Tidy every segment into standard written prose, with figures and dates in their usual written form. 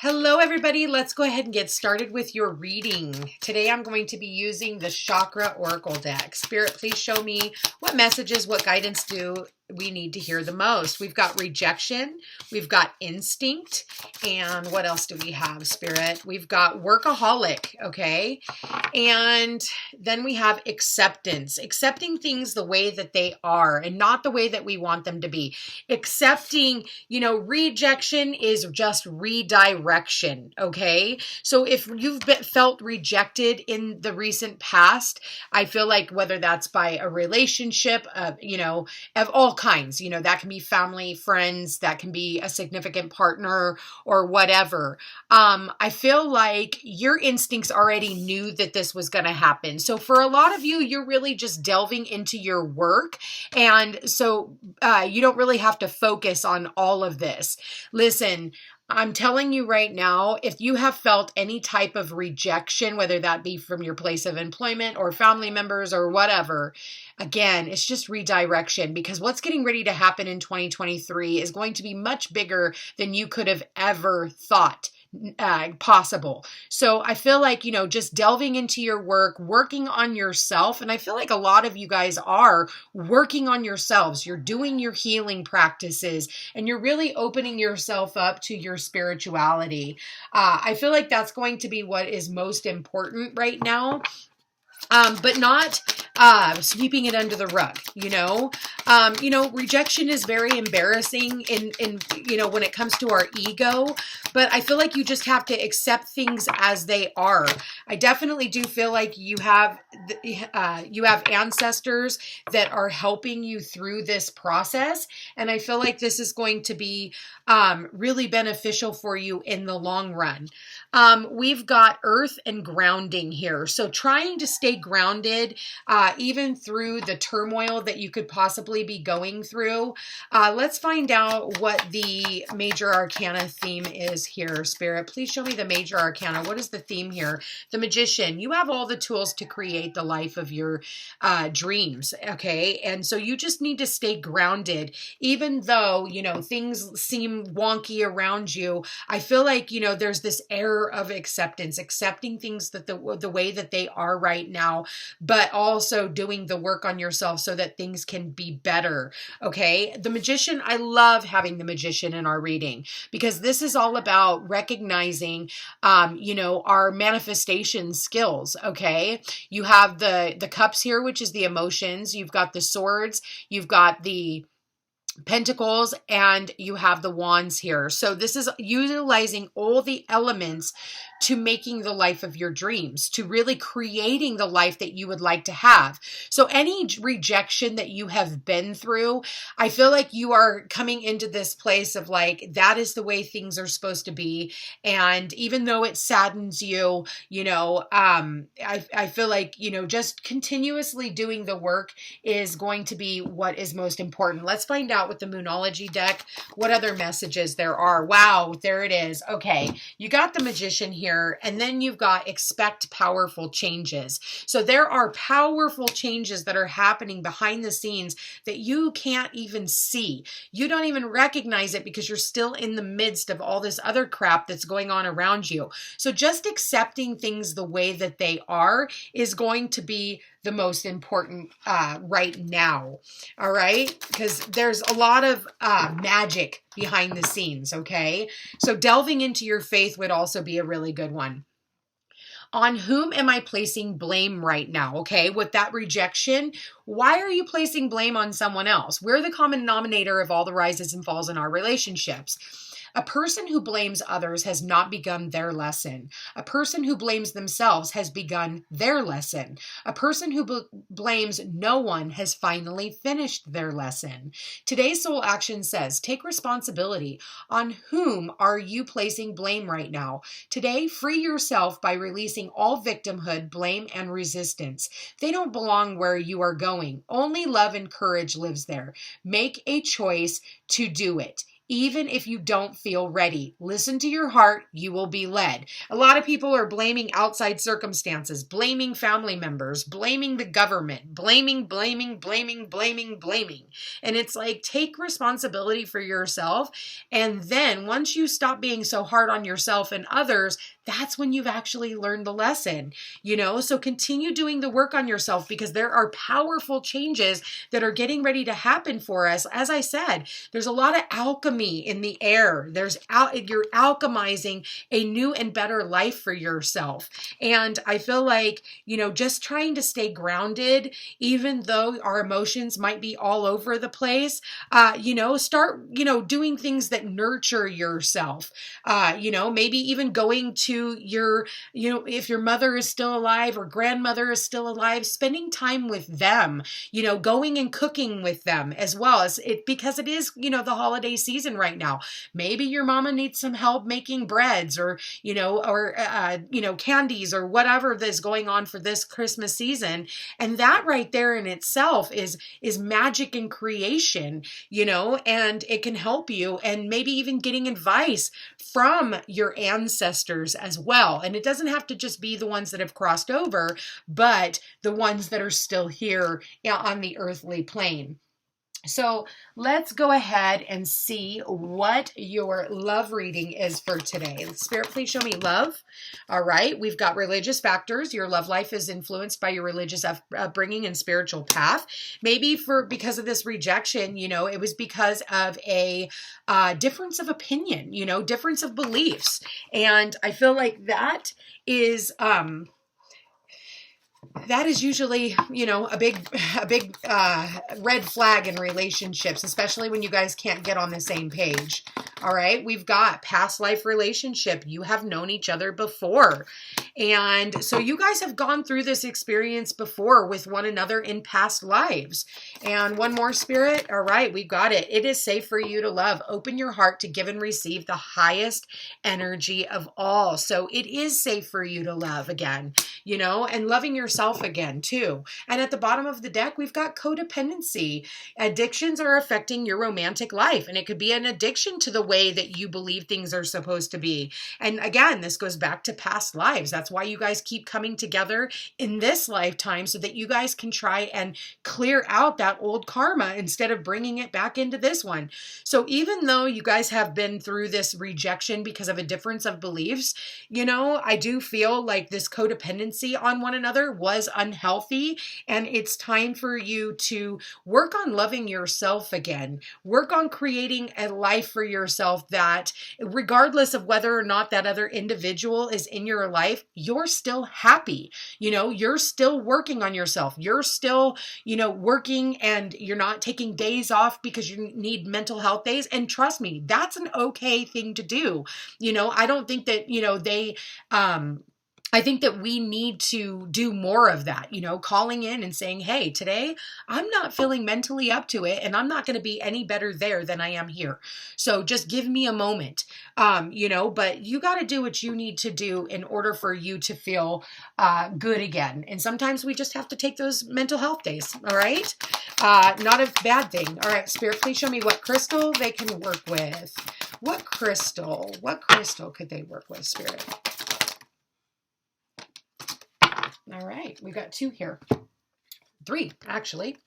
Hello, everybody. Let's go ahead and get started with your reading. Today, I'm going to be using the Chakra Oracle deck. Spirit, please show me what messages, what guidance do we need to hear the most. We've got rejection, we've got instinct, and what else do we have, Spirit? We've got workaholic, okay? And then we have acceptance, accepting things the way that they are and not the way that we want them to be. Accepting, rejection is just redirection, okay? So if you've felt rejected in the recent past, I feel like whether that's by a relationship, of all kinds, that can be family, friends, that can be a significant partner or whatever. I feel like your instincts already knew that this was going to happen. So for a lot of you, you're really just delving into your work. And so you don't really have to focus on all of this. Listen, I'm telling you right now, if you have felt any type of rejection, whether that be from your place of employment or family members or whatever, again, it's just redirection, because what's getting ready to happen in 2023 is going to be much bigger than you could have ever thought possible. So I feel like, just delving into your work, working on yourself. And I feel like a lot of you guys are working on yourselves. You're doing your healing practices and you're really opening yourself up to your spirituality. I feel like that's going to be what is most important right now. But not sweeping it under the rug, rejection is very embarrassing in when it comes to our ego, but I feel like you just have to accept things as they are. I definitely do feel like you have ancestors that are helping you through this process. And I feel like this is going to be really beneficial for you in the long run. We've got earth and grounding here. So trying to stay grounded, even through the turmoil that you could possibly be going through. Let's find out what the major arcana theme is here, Spirit. Please show me the major arcana. What is the theme here? The Magician. You have all the tools to create the life of your dreams, okay? And so you just need to stay grounded. Even though, things seem wonky around you, I feel like, there's this air of acceptance, accepting things that the way that they are right now, but also doing the work on yourself so that things can be better. Okay. The Magician, I love having the Magician in our reading, because this is all about recognizing, our manifestation skills. Okay. You have the cups here, which is the emotions. You've got the swords, you've got the Pentacles, and you have the wands here. So this is utilizing all the elements to making the life of your dreams, to really creating the life that you would like to have. So any rejection that you have been through, I feel like you are coming into this place of like, that is the way things are supposed to be. And even though it saddens you, I feel like, just continuously doing the work is going to be what is most important. Let's find out with the Moonology deck what other messages there are. Wow, there it is. Okay, you got the Magician here. And then you've got expect powerful changes. So there are powerful changes that are happening behind the scenes that you can't even see. You don't even recognize it because you're still in the midst of all this other crap that's going on around you. So just accepting things the way that they are is going to be the most important right now. All right? Because there's a lot of magic behind the scenes, okay? So delving into your faith would also be a really good one. On whom am I placing blame right now? Okay, with that rejection, why are you placing blame on someone else? We're the common denominator of all the rises and falls in our relationships. A person who blames others has not begun their lesson. A person who blames themselves has begun their lesson. A person who blames no one has finally finished their lesson. Today's soul action says, take responsibility. On whom are you placing blame right now? Today, free yourself by releasing all victimhood, blame, and resistance. They don't belong where you are going. Only love and courage lives there. Make a choice to do it. even if you don't feel ready. Listen to your heart, you will be led. A lot of people are blaming outside circumstances, blaming family members, blaming the government, blaming. And it's like, take responsibility for yourself. And then once you stop being so hard on yourself and others, that's when you've actually learned the lesson, So continue doing the work on yourself, because there are powerful changes that are getting ready to happen for us. As I said, there's a lot of alchemy in the air. You're alchemizing a new and better life for yourself. And I feel like, just trying to stay grounded, even though our emotions might be all over the place, start, doing things that nurture yourself. Maybe even going to if your mother is still alive or grandmother is still alive, spending time with them, going and cooking with them as well, because it is, the holiday season right now. Maybe your mama needs some help making breads or candies or whatever that's going on for this Christmas season. And that right there in itself is magic and creation, and it can help you, and maybe even getting advice from your ancestors as well. And it doesn't have to just be the ones that have crossed over, but the ones that are still here on the earthly plane. So let's go ahead and see what your love reading is for today. Spirit, please show me love. All right. We've got religious factors. Your love life is influenced by your religious upbringing and spiritual path. Maybe because of this rejection, it was because of a difference of opinion, difference of beliefs. And I feel like that is usually, a big red flag in relationships, especially when you guys can't get on the same page. All right. We've got past life relationship. You have known each other before. And so you guys have gone through this experience before with one another in past lives. And one more, Spirit. All right. We've got it. It is safe for you to love. Open your heart to give and receive the highest energy of all. So it is safe for you to love again, and loving yourself again too. And at the bottom of the deck, we've got codependency. Addictions are affecting your romantic life. And it could be an addiction to the way that you believe things are supposed to be. And again, this goes back to past lives. That's why you guys keep coming together in this lifetime, so that you guys can try and clear out that old karma instead of bringing it back into this one. So even though you guys have been through this rejection because of a difference of beliefs, I do feel like this codependency on one another was unhealthy, and it's time for you to work on loving yourself again. Work on creating a life for yourself that, regardless of whether or not that other individual is in your life, you're still happy. You're still working on yourself. You're still, working, and you're not taking days off because you need mental health days. And trust me, that's an okay thing to do. I don't think that, I think that we need to do more of that, calling in and saying, hey, today I'm not feeling mentally up to it, and I'm not going to be any better there than I am here. So just give me a moment, but you got to do what you need to do in order for you to feel good again. And sometimes we just have to take those mental health days. All right. Not a bad thing. All right. Spirit, please show me what crystal they can work with. What crystal could they work with, Spirit? All right, we got 2 here. 3, actually.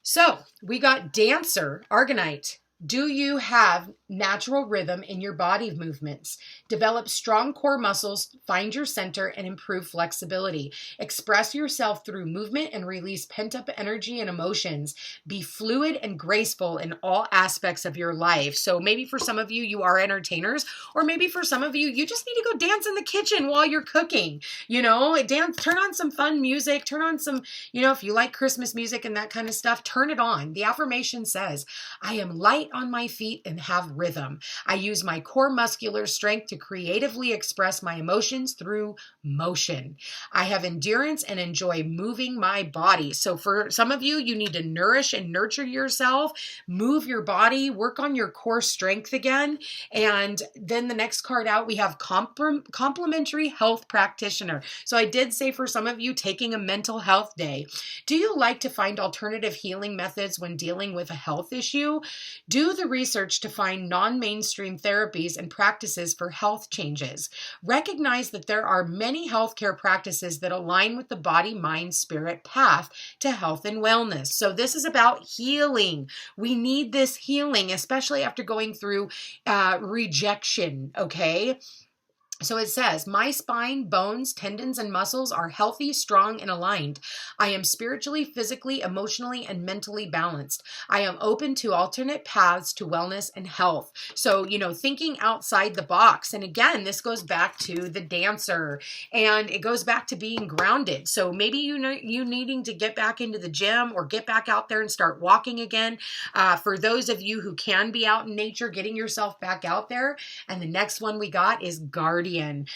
So we got Dancer, Argonite. Do you have natural rhythm in your body movements? Develop strong core muscles, find your center, and improve flexibility. Express yourself through movement and release pent-up energy and emotions. Be fluid and graceful in all aspects of your life. So maybe for some of you, you are entertainers, or maybe for some of you, you just need to go dance in the kitchen while you're cooking. Dance, turn on some fun music, turn on some, if you like Christmas music and that kind of stuff, turn it on. The affirmation says, I am light on my feet and have rhythm. I use my core muscular strength to creatively express my emotions through motion. I have endurance and enjoy moving my body. So for some of you, you need to nourish and nurture yourself, move your body, work on your core strength again. And then the next card out, we have complementary health practitioner. So I did say for some of you, taking a mental health day. Do you like to find alternative healing methods when dealing with a health issue? Do Do the research to find non-mainstream therapies and practices for health changes. Recognize that there are many healthcare practices that align with the body, mind, spirit path to health and wellness. So this is about healing. We need this healing, especially after going through rejection, okay? So it says, my spine, bones, tendons, and muscles are healthy, strong, and aligned. I am spiritually, physically, emotionally, and mentally balanced. I am open to alternate paths to wellness and health. So, thinking outside the box. And again, this goes back to the dancer, and it goes back to being grounded. So maybe you needing to get back into the gym or get back out there and start walking again. For those of you who can be out in nature, getting yourself back out there. And the next one we got is guardian.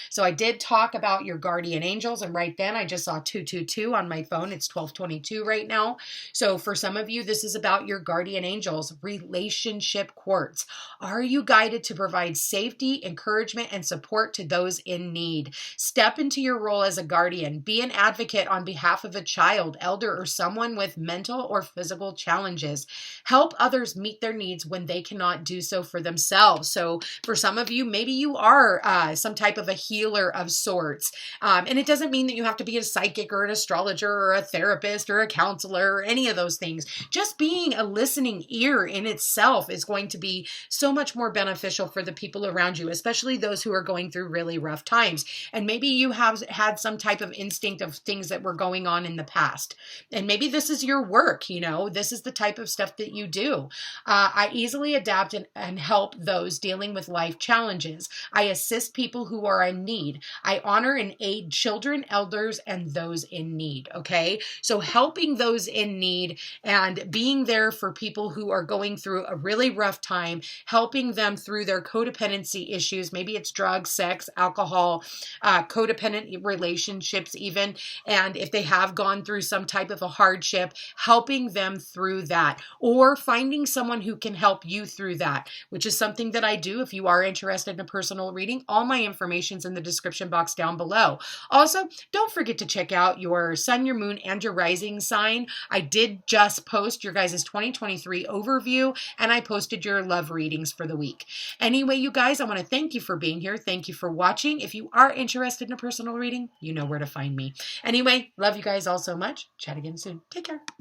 So I did talk about your guardian angels, and right then I just saw 222 on my phone. It's 12:22 right now. So for some of you, this is about your guardian angels, relationship quartz. Are you guided to provide safety, encouragement, and support to those in need? Step into your role as a guardian. Be an advocate on behalf of a child, elder, or someone with mental or physical challenges. Help others meet their needs when they cannot do so for themselves. So for some of you, maybe you are some type of a healer of sorts. And it doesn't mean that you have to be a psychic or an astrologer or a therapist or a counselor or any of those things. Just being a listening ear in itself is going to be so much more beneficial for the people around you, especially those who are going through really rough times. And maybe you have had some type of instinct of things that were going on in the past. And maybe this is your work, this is the type of stuff that you do. I easily adapt and help those dealing with life challenges. I assist people who are in need. I honor and aid children, elders, and those in need. Okay. So helping those in need and being there for people who are going through a really rough time, helping them through their codependency issues. Maybe it's drugs, sex, alcohol, codependent relationships even. And if they have gone through some type of a hardship, helping them through that, or finding someone who can help you through that, which is something that I do. If you are interested in a personal reading, all my information's in the description box down below. Also, don't forget to check out your sun, your moon, and your rising sign. I did just post your guys' 2023 overview, and I posted your love readings for the week. Anyway, you guys, I want to thank you for being here. Thank you for watching. If you are interested in a personal reading, you know where to find me. Anyway, love you guys all so much. Chat again soon. Take care.